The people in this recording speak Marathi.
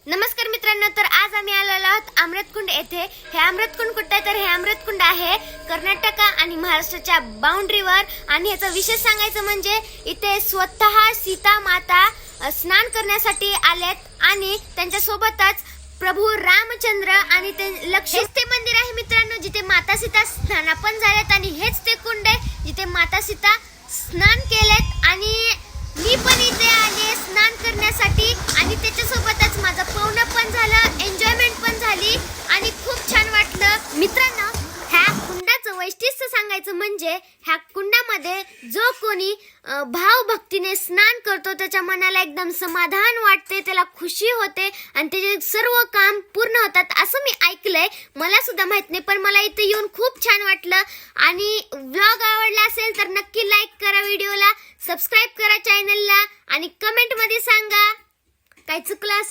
नमस्कार मित्रांनो, तर आज आम्ही आलेलो आहोत अमृतकुंड येथे। हे अमृतकुंड कुठे आहे तर हे अमृतकुंड आहे कर्नाटक आणि महाराष्ट्राच्या बाउंड्रीवर। आणि याचा विशेष सांगायचं म्हणजे इथे स्वतः सीता माता स्नान करण्यासाठी आलेत आणि त्यांच्या सोबतच प्रभू रामचंद्र आणि ते लक्ष्मण ते मंदिर आहे मित्रांनो, जिथे माता सीता स्नान पण झालेत आणि हेच ते कुंड आहे जिथे माता सीता स्नान केलेत। आणि मी पण इथे आले स्नान करण्यासाठी आणि त्याच्यासोबतच माझं पोहणं पण झालं, एन्जॉयमेंट पण झाली आणि खूप छान वाटलं मित्रांनो। ह्या कुंडाचं वैशिष्ट्य सांगायचं म्हणजे ह्या कुंडामध्ये जो कोणी भावभक्तीने स्नान करतो त्याच्या मनाला एकदम समाधान वाटते, त्याला खुशी होते आणि त्याचे सर्व काम पूर्ण होतात असं मी ऐकलंय। मला सुद्धा माहित नाही, पण मला इथे येऊन खूप छान वाटलं। आणि व्लॉग आवडला असेल तर नक्की लाईक करा, व्हिडिओला सबस्क्राईब करा चॅनलला आणि कमेंट मध्ये सांगा काय चुकलं असेल।